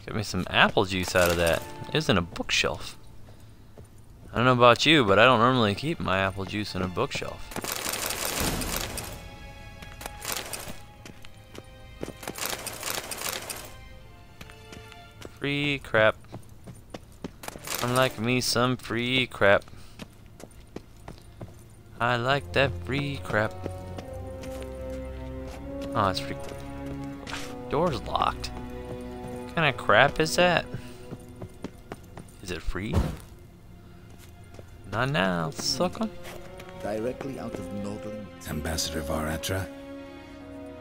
Get me some apple juice out of that. It was in a bookshelf. I don't know about you, but I don't normally keep my apple juice in a bookshelf. Free crap. I'm like me some free crap. I like that free crap. Oh, it's free. Door's locked. What kind of crap is that? Is it free? Not now, sucker. Directly out of Nordland. Ambassador Varatra,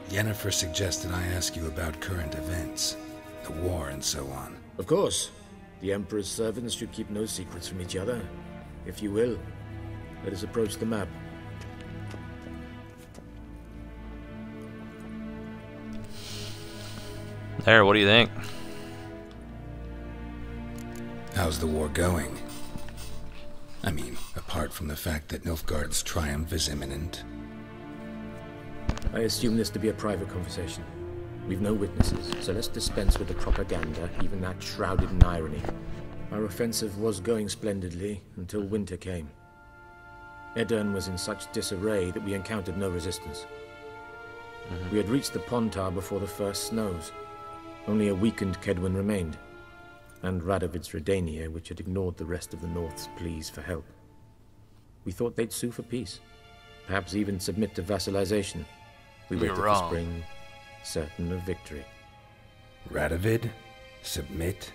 Yennefer suggested I ask you about current events, the war and so on. Of course. The Emperor's servants should keep no secrets from each other. If you will, let us approach the map. There, what do you think? How's the war going? I mean, apart from the fact that Nilfgaard's triumph is imminent. I assume this to be a private conversation. We've no witnesses, so let's dispense with the propaganda, even that shrouded in irony. Our offensive was going splendidly until winter came. Aedirn was in such disarray that we encountered no resistance. We had reached the Pontar before the first snows. Only a weakened Kaedwen remained, and Radovid's Redania, which had ignored the rest of the North's pleas for help. We thought they'd sue for peace, perhaps even submit to vassalization. We waited for spring, certain of victory. Radovid? Submit?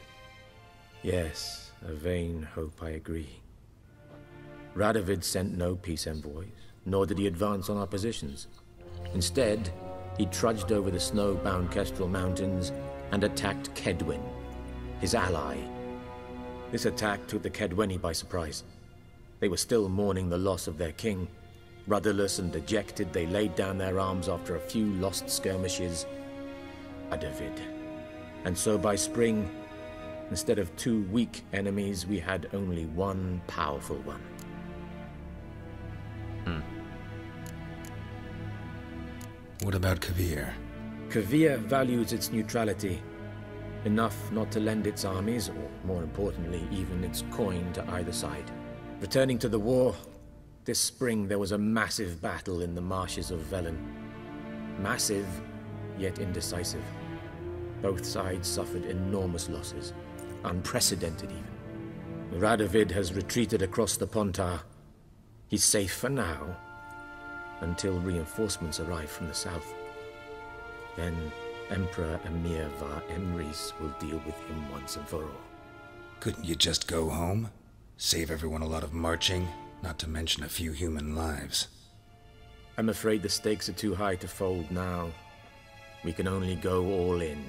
Yes, a vain hope, I agree. Radovid sent no peace envoys, nor did he advance on our positions. Instead, he trudged over the snow-bound Kestrel Mountains and attacked Kaedwen, his ally. This attack took the Kaedweni by surprise. They were still mourning the loss of their king. Rudderless and dejected, they laid down their arms after a few lost skirmishes. Radovid. And so by spring, instead of two weak enemies, we had only one powerful one. What about Kovir? Kovir values its neutrality, enough not to lend its armies, or more importantly, even its coin to either side. Returning to the war, this spring there was a massive battle in the marshes of Velen. Massive, yet indecisive. Both sides suffered enormous losses, unprecedented even. Radovid has retreated across the Pontar. He's safe for now, until reinforcements arrive from the south. Then Emperor Emhyr var Emreis will deal with him once and for all. Couldn't you just go home? Save everyone a lot of marching, not to mention a few human lives. I'm afraid the stakes are too high to fold now. We can only go all in.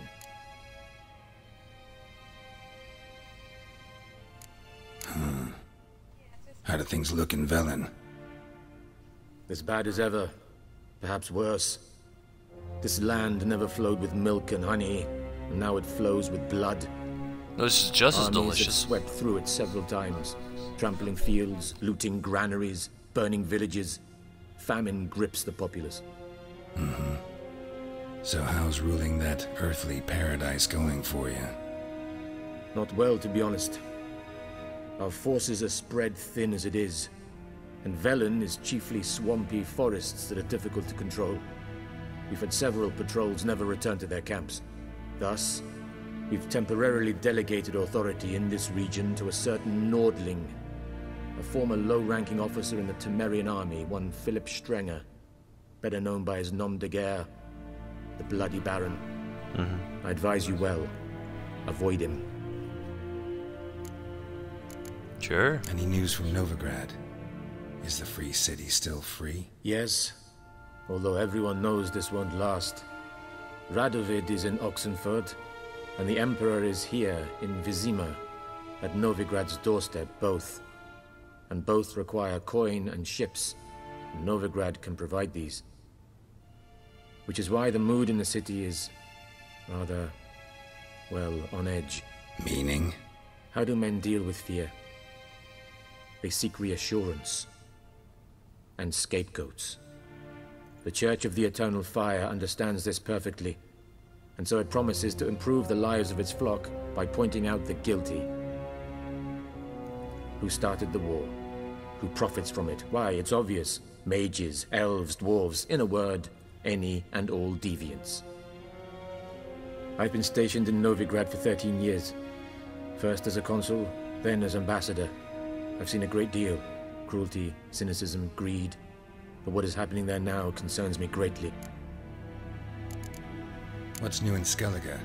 How do things look in Velen? As bad as ever, perhaps worse. This land never flowed with milk and honey, and now it flows with blood. This is just as Armies have delicious. swept through it several times, trampling fields, looting granaries, burning villages. Famine grips the populace. So how's ruling that earthly paradise going for you? Not well, to be honest. Our forces are spread thin as it is, and Velen is chiefly swampy forests that are difficult to control. We've had several patrols never return to their camps. Thus, we've temporarily delegated authority in this region to a certain Nordling, a former low-ranking officer in the Temerian army, one Philip Strenger, better known by his nom de guerre, the Bloody Baron. I advise you well. Avoid him. Sure. Any news from Novigrad? Is the free city still free? Yes, although everyone knows this won't last. Radovid is in Oxenford, and the Emperor is here in Vizima, at Novigrad's doorstep, both. And both require coin and ships, and Novigrad can provide these. Which is why the mood in the city is rather, well, on edge. Meaning? How do men deal with fear? They seek reassurance and scapegoats. The Church of the Eternal Fire understands this perfectly, and so it promises to improve the lives of its flock by pointing out the guilty. Who started the war? Who profits from it? Why, it's obvious. Mages, elves, dwarves, in a word, any and all deviants. I've been stationed in Novigrad for 13 years. First as a consul, then as ambassador. I've seen a great deal. Cruelty, cynicism, greed. But what is happening there now concerns me greatly. What's new in Skellige?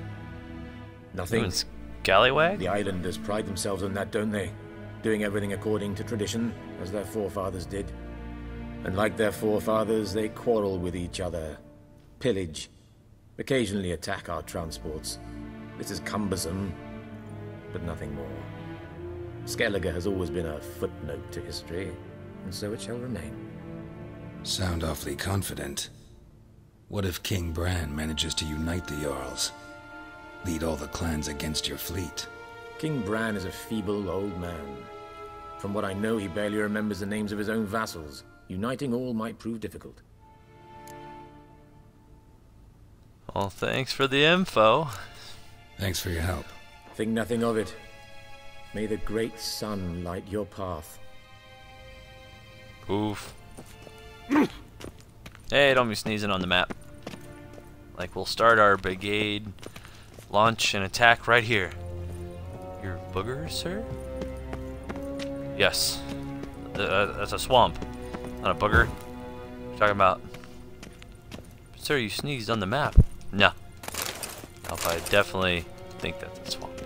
Nothing. Scallywag? The islanders pride themselves on that, don't they? Doing everything according to tradition, as their forefathers did. And like their forefathers, they quarrel with each other, pillage, occasionally attack our transports. This is cumbersome, but nothing more. Skellige has always been a footnote to history, and so it shall remain. Sound awfully confident. What if King Bran manages to unite the Jarls? Lead all the clans against your fleet? King Bran is a feeble old man. From what I know, he barely remembers the names of his own vassals. Uniting all might prove difficult. Well, thanks for the info. Thanks for your help. Think nothing of it. May the great sun light your path. Oof. Hey, don't be sneezing on the map. Like, we'll start our brigade, launch an attack right here. Your boogers, sir? Yes. That's a swamp, not a booger. You're talking about... Sir, you sneezed on the map. No. Nope, I definitely think that's a swamp.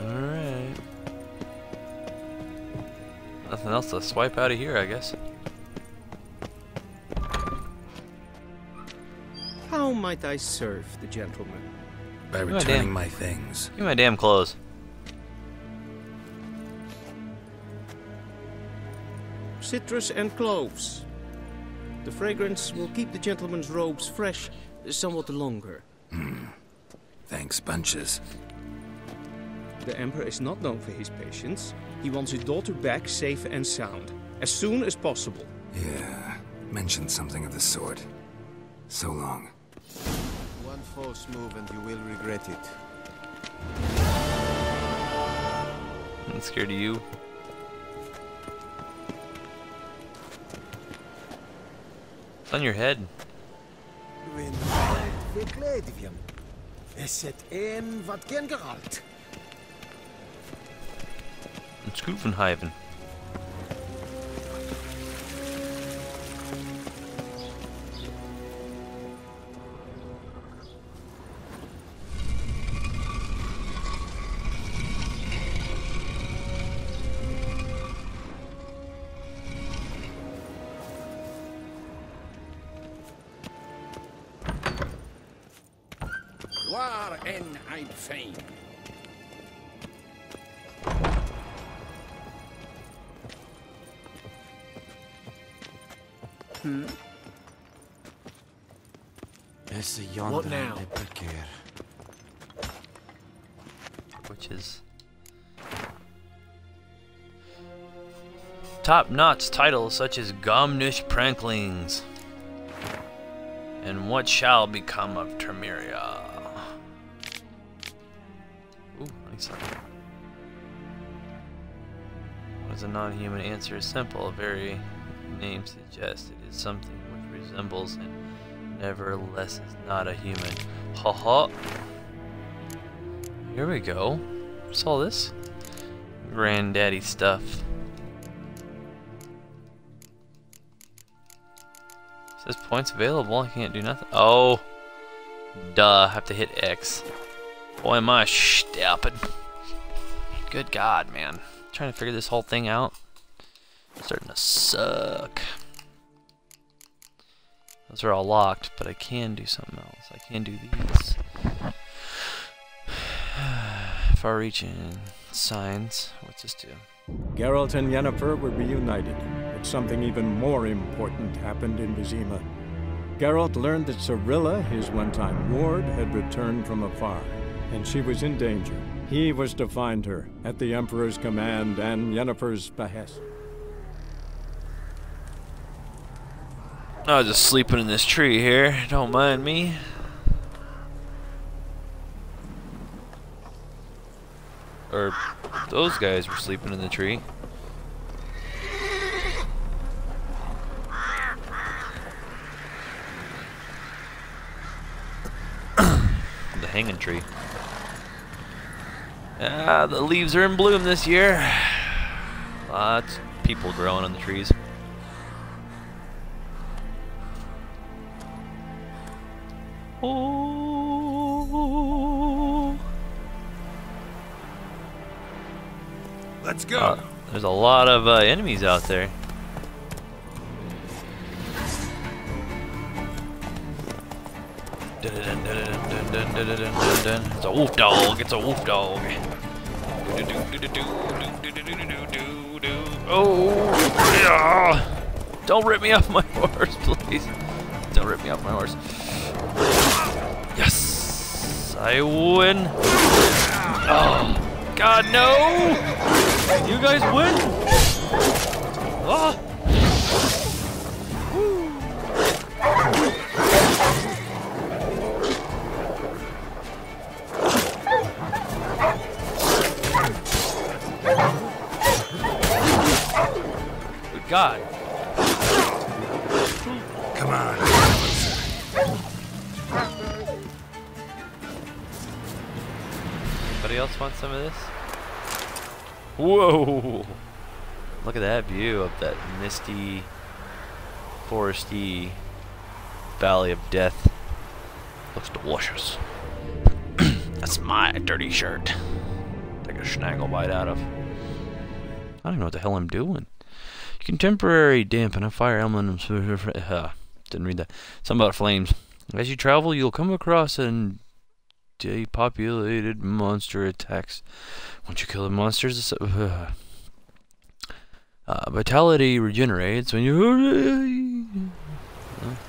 Alright. Nothing else to swipe out of here, I guess. How might I serve the gentleman? By my returning damn- my things. Give me my damn clothes. Citrus and cloves. The fragrance will keep the gentleman's robes fresh somewhat longer. Thanks, bunches. The Emperor is not known for his patience. He wants his daughter back safe and sound, as soon as possible. Yeah, mentioned something of the sort. So long. One false move and you will regret it. I'm scared of you. It's on your head. It's Gruvenhaven. Waar en ein Fein. What now? Which is top-notch titles such as Gomnish Pranklings and What Shall Become of Termeria. Ooh, nice. What is a non-human answer? Is simple. A very name suggests it is something which resembles and nevertheless is not a human. Ha ha. Here we go. What's all this? Granddaddy stuff. Says points available. I can't do nothing. Oh, duh. I have to hit X. Boy, am I stupid. Good God, man. Trying to figure this whole thing out. It's starting to suck. Those are all locked, but I can do something else. I can do these. Far-reaching signs. What's this do? Geralt and Yennefer were reunited, but something even more important happened in Vizima. Geralt learned that Cirilla, his one-time ward, had returned from afar, and she was in danger. He was to find her, at the Emperor's command and Yennefer's behest. I was just sleeping in this tree here. Don't mind me. or those guys were sleeping in the tree. The hanging tree. Ah, the leaves are in bloom this year. Lots of people growing on the trees. Oh. Let's go. There's a lot of enemies out there. It's a wolf dog. It's a wolf dog. Oh, yeah. Don't rip me off my horse, please. Don't rip me off my horse. Yes, I win. Oh, God, no! You guys win. Ah. God. Come on. Anybody else want some of this? Whoa! Look at that view of that misty, foresty valley of death. Looks delicious. That's my dirty shirt. Take a snaggle bite out of. I don't even know what the hell I'm doing. You can temporarily dampen a fire element. Didn't read that. Something about flames. As you travel, you'll come across an depopulated monster attacks. Once you kill the monsters, vitality regenerates when you.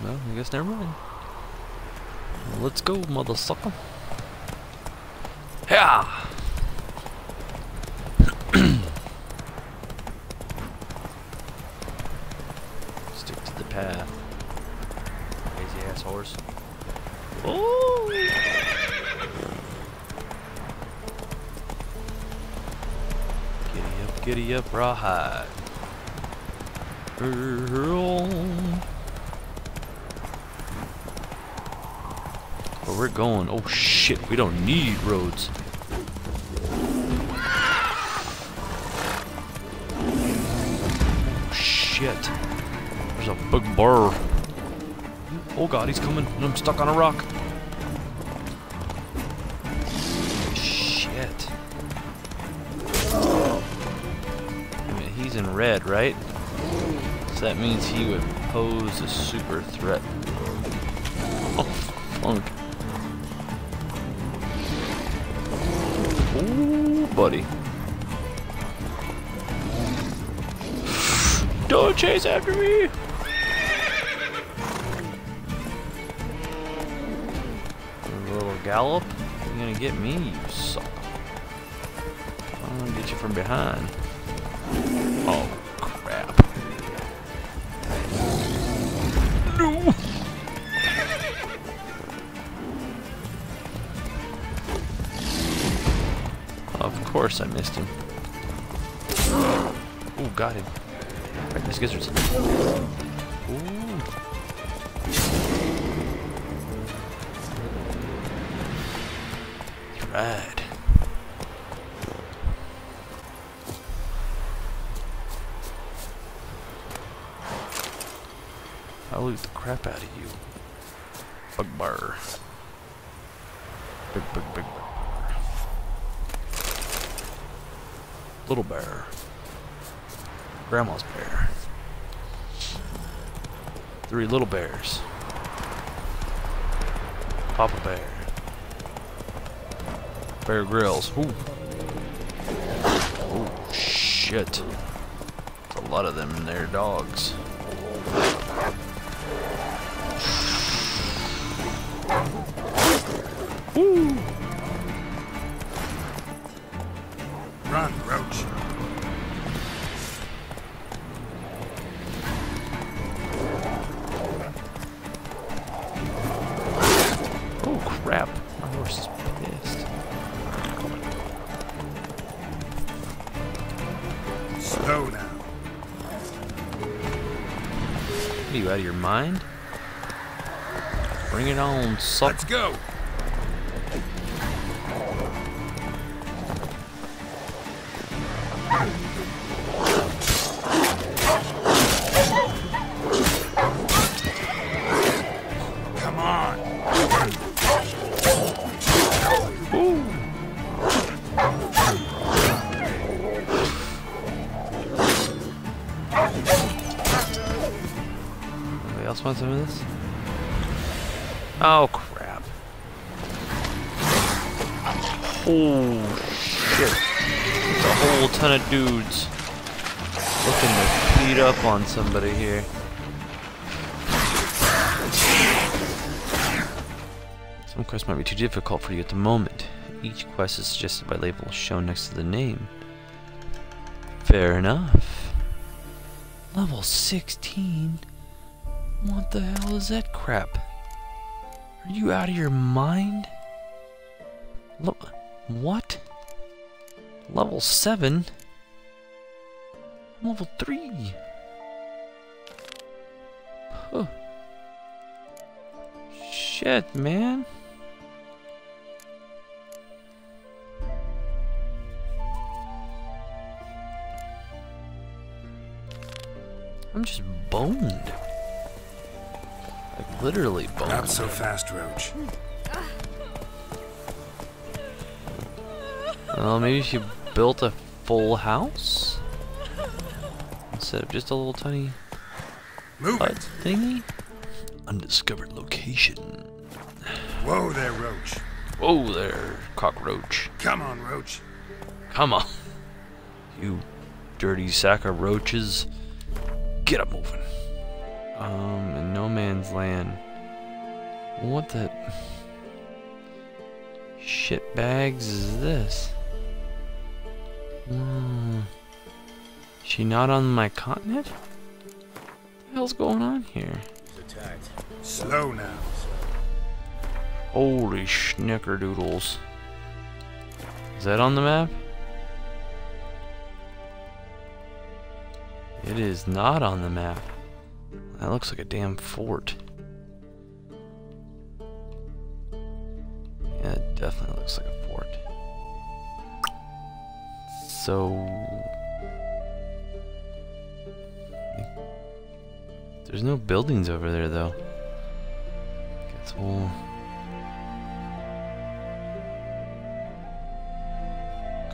Well, I guess never mind. Let's go, mother sucker. Yeah. Stick to the path. Crazy ass horse. Oh! Giddy up, rawhide. Where we're going? Oh shit! We don't need roads. Oh shit! There's a big burr. Oh god, he's coming, and I'm stuck on a rock. Shit. I mean, he's in red, right? So that means he would pose a super threat. Oh, funk. Ooh, buddy. Don't chase after me! A little gallop? You're gonna get me, you sucker. I'm gonna get you from behind. Oh, crap. No! Of course I missed him. Ooh, got him. Right, Miss Gizzards. Ooh. Right. I'll loot the crap out of you. Bugbear. Big bear. Little bear. Grandma's bear. 3 little bears. Papa Bear. Bear Grylls. Ooh. Oh shit. There's a lot of them in there, dogs. Woo! Run, Roach. Oh crap. My horse is pissed. you out of your mind? Bring it on, suck. Let's go. Come on. Ooh. Anybody else want some of this? Oh crap. Oh shit. There's a whole ton of dudes looking to beat up on somebody here. Some quests might be too difficult for you at the moment. Each quest is suggested by labels shown next to the name. Fair enough. Level 16? What the hell is that crap? Are you out of your mind? What? Level 7? Level 3? Huh. Shit, man. I'm just boned. Like literally boned. Not so fast, Roach. Well, maybe she built a full house instead of just a little tiny Move hut it. thingy. Undiscovered location. Whoa there, Roach. Whoa there, cockroach. Come on, Roach. Come on, you dirty sack of roaches. Get up moving. In no man's land. What the shit bags is this? She not on my continent? What the hell's going on here? Slow now. Holy schnickerdoodles. Is that on the map? It is not on the map. That looks like a damn fort. Yeah, it definitely looks like a fort. So... there's no buildings over there, though. Guess we'll...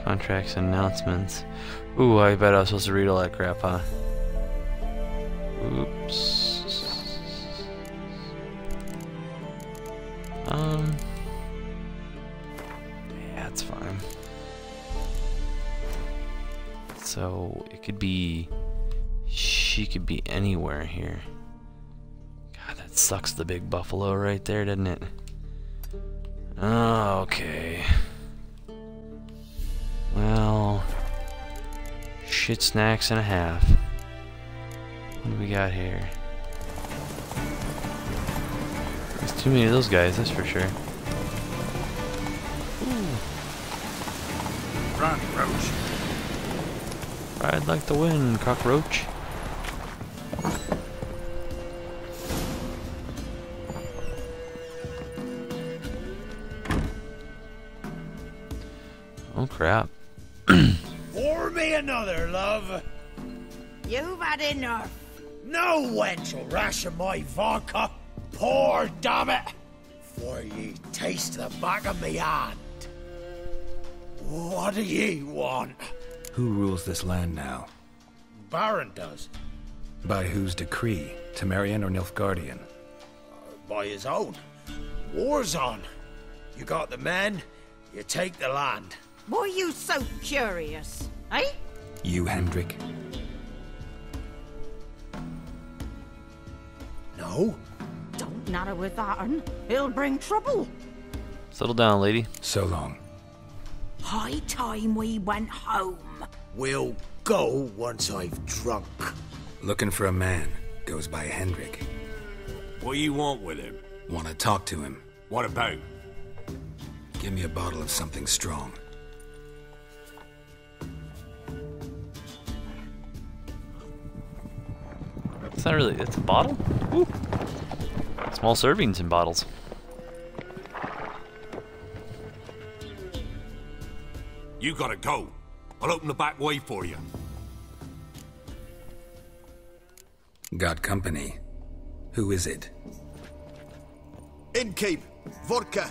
contracts and announcements. Ooh, I bet I was supposed to read all that crap, huh? Oops. Yeah, it's fine. So, it could be... she could be anywhere here. God, that sucks, the big buffalo right there, doesn't it? Oh, okay. Well... shit snacks and a half. What do we got here? There's too many of those guys, that's for sure. Ooh. Run, Roach. Ride like the wind, cockroach. Oh crap. Pour me another, love. You've had enough. No wench will ration my vodka. Pour, damn it. For ye taste the back of me hand. What do ye want? Who rules this land now? Baron does. By whose decree? Temerian or Nilfgaardian? By his own. War's on. You got the men, you take the land. Why are you so curious, eh? You, Hendrik? No? Don't natter with that, un. It'll bring trouble. Settle down, lady. So long. High time we went home. We'll go once I've drunk. Looking for a man. Goes by Hendrik. What you want with him? Want to talk to him. What about? Give me a bottle of something strong. It's not really, it's a bottle? Ooh. Small servings in bottles. You gotta go. I'll open the back way for you. Got company. Who is it? Innkeep, vodka.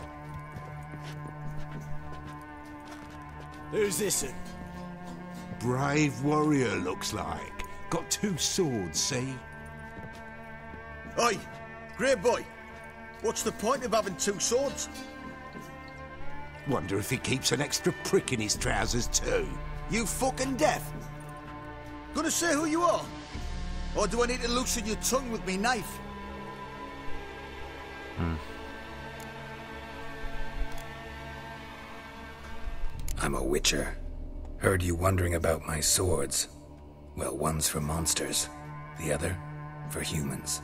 Who's this? Brave warrior, looks like. Got 2 swords, see? Oi, grey boy. What's the point of having 2 swords? Wonder if he keeps an extra prick in his trousers too. You fucking deaf? Gonna say who you are? Or do I need to loosen your tongue with me knife? I'm a witcher. Heard you wondering about my swords. Well, one's for monsters, the other for humans.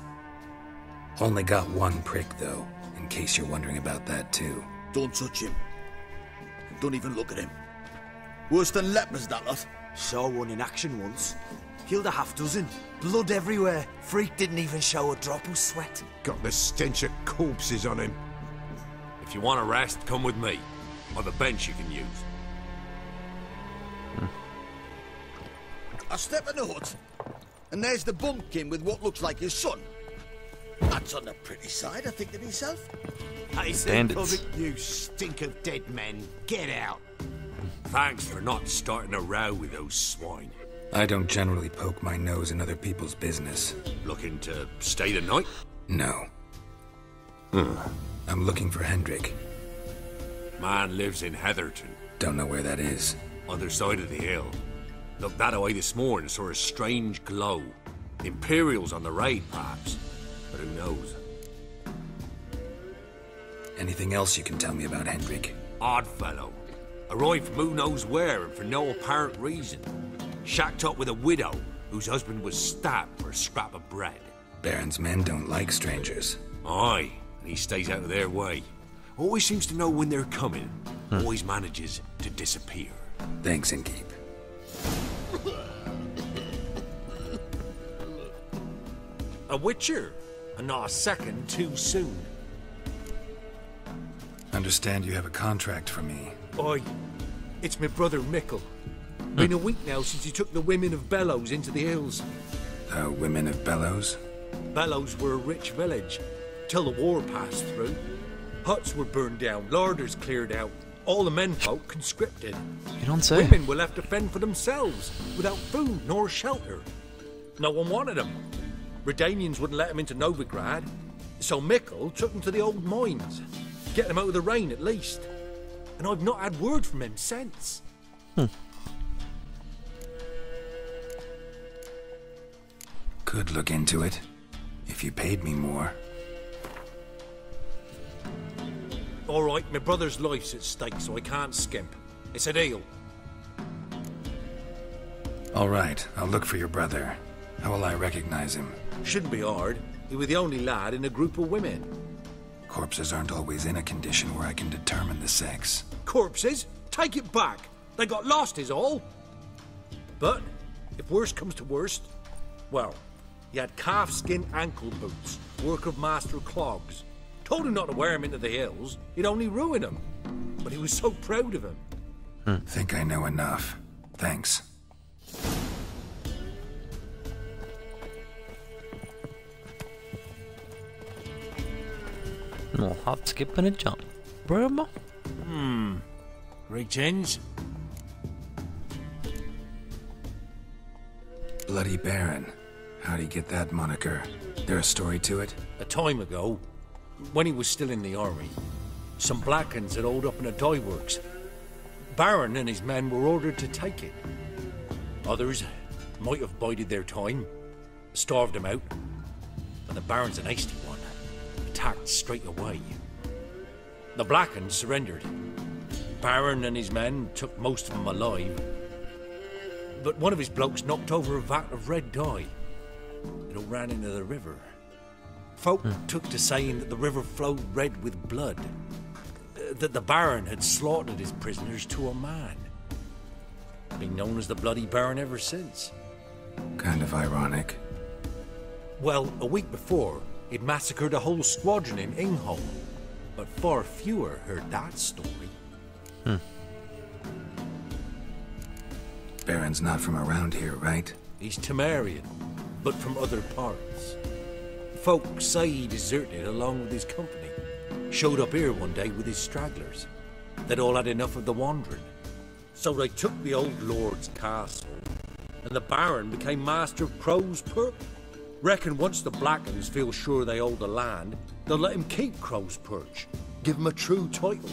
Only got 1 prick, though, in case you're wondering about that, too. Don't touch him. Don't even look at him. Worse than lepers, that lot. Saw one in action once. Killed a half-dozen. Blood everywhere. Freak didn't even show a drop of sweat. Got the stench of corpses on him. If you want a rest, come with me. I've a bench you can use. I step in the hut, and there's the bumpkin with what looks like his son. That's on the pretty side, I think to myself. I say, public, you stink of dead men. Get out. Thanks for not starting a row with those swine. I don't generally poke my nose in other people's business. Looking to stay the night? No. I'm looking for Hendrik. Man lives in Heatherton. Don't know where that is. Other side of the hill. Looked that away this morning, saw a strange glow. The Imperials on the raid, perhaps. But who knows? Anything else you can tell me about Hendrik? Odd fellow. Arrived from who knows where and for no apparent reason. Shacked up with a widow whose husband was stabbed for a scrap of bread. Baron's men don't like strangers. Aye, and he stays out of their way. Always seems to know when they're coming. Always manages to disappear. Thanks, Innkeep. A witcher, and not a second too soon. Understand you have a contract for me. Oi, it's my brother Mickle. Been a week now since he took the women of Bellows into the hills. The women of Bellows? Bellows were a rich village, till the war passed through. Huts were burned down, larders cleared out, all the menfolk conscripted. You don't say. Women were left to fend for themselves, without food nor shelter. No one wanted them. Redanians wouldn't let them into Novigrad, so Mickle took them to the old mines. Get them out of the rain, at least. And I've not had word from him since. Could look into it, if you paid me more. All right, my brother's life's at stake, so I can't skimp. It's a deal. All right, I'll look for your brother. How will I recognize him? Shouldn't be hard. He was the only lad in a group of women. Corpses aren't always in a condition where I can determine the sex. Corpses? Take it back. They got lost is all. But, if worst comes to worst, well, he had calf-skin ankle boots, work of Master Clogs. Told him not to wear him into the hills, he'd only ruin him. But he was so proud of him. Think I know enough. Thanks. Little hop, skip, and a jump. Bro. Greetings. Bloody Baron. How'd he get that moniker? There a story to it? A time ago, when he was still in the army, some Blackens had holed up in a dye works. Baron and his men were ordered to take it. Others might have bided their time, starved him out, and the Baron's an hasty one, attacked straight away. The Blackens surrendered. Baron and his men took most of them alive, but one of his blokes knocked over a vat of red dye. It all ran into the river. Folk took to saying that the river flowed red with blood, that the Baron had slaughtered his prisoners to a man. Been known as the Bloody Baron ever since. Kind of ironic. Well, a week before, it massacred a whole squadron in Ingholm. But far fewer heard that story. Baron's not from around here, right? He's Temerian, but from other parts. Folk say he deserted along with his company. Showed up here one day with his stragglers. They'd all had enough of the wandering. So they took the old lord's castle, and the Baron became master of Crow's Perch. Reckon once the Blackens feel sure they hold the land, they'll let him keep Crow's Perch. Give him a true title.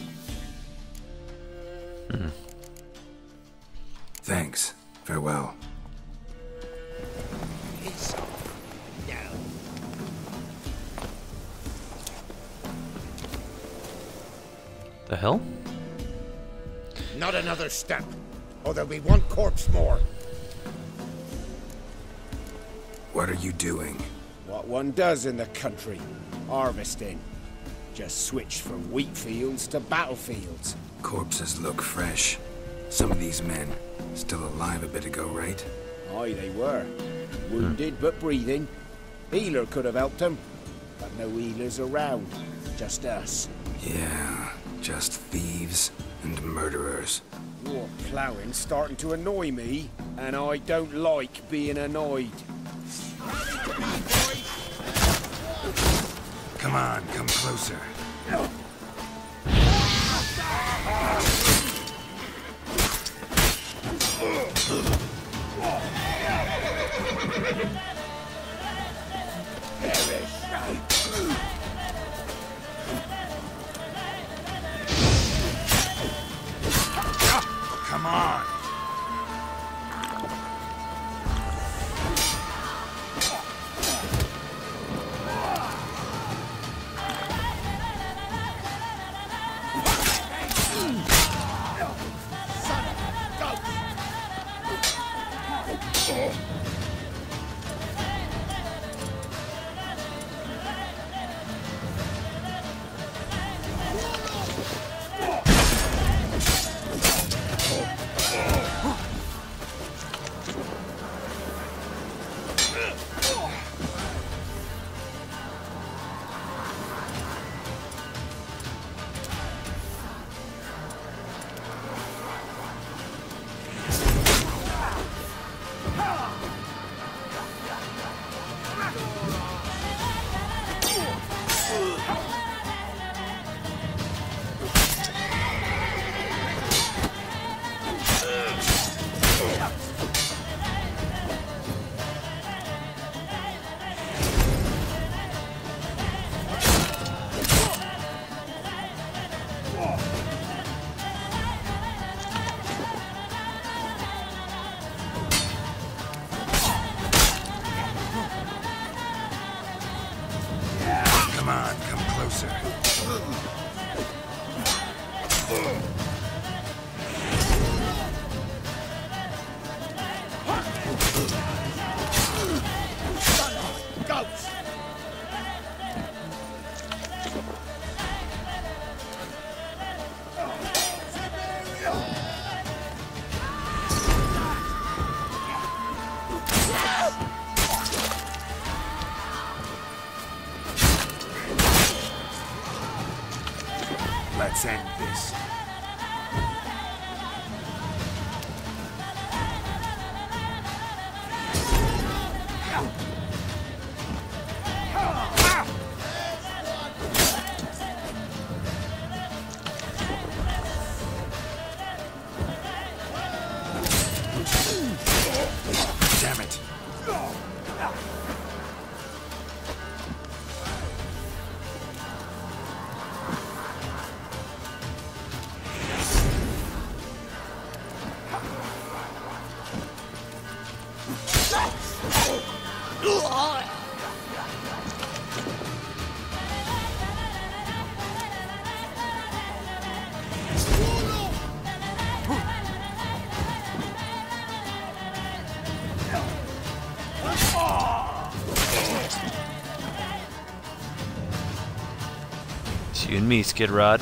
Thanks. Farewell. The hell? Not another step, or there'll be one corpse more. What are you doing? What one does in the country. Harvesting. Just switched from wheat fields to battlefields. Corpses look fresh. Some of these men still alive a bit ago, right? Aye, they were. Wounded but breathing. Healer could have helped them. But no healers around. Just us. Yeah, just thieves and murderers. Your ploughing's starting to annoy me, and I don't like being annoyed. Come on, come closer. Come on. Come on, come closer. Ghost! Let's end this. Damn it. It's you and me, Skid Rod.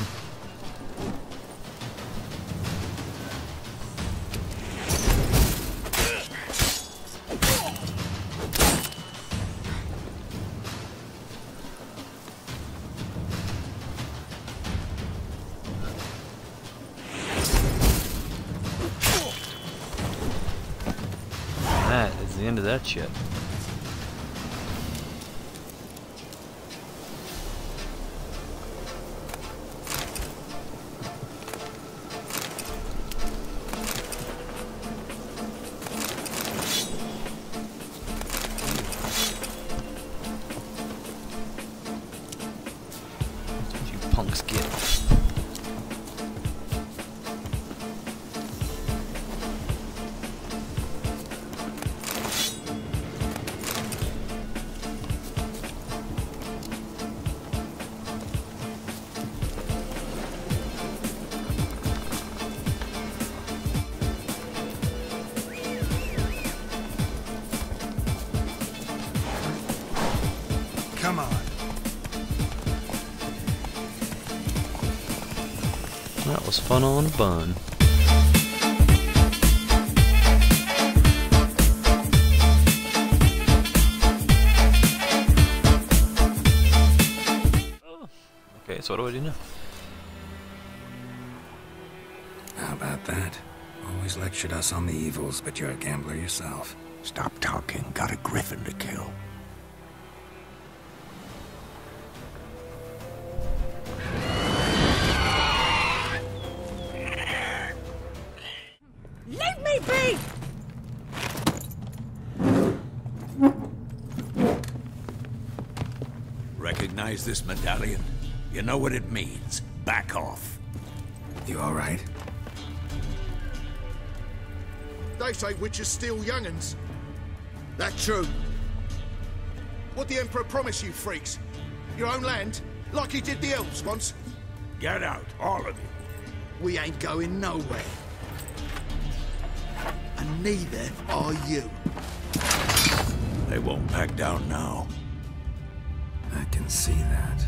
the end of that shit. That's what you punks get. Come on. That was fun on a bun. Oh, okay, so what do I do now? How about that? Always lectured us on the evils, but you're a gambler yourself. Stop talking. Got a griffin to kill. Leave me be! Recognize this medallion? You know what it means. Back off. You all right? They say witches steal young'uns. That true? What the Emperor promised you, freaks? Your own land? Like he did the elves once? Get out, all of you. We ain't going nowhere. And neither are you. They won't back down now. I can see that.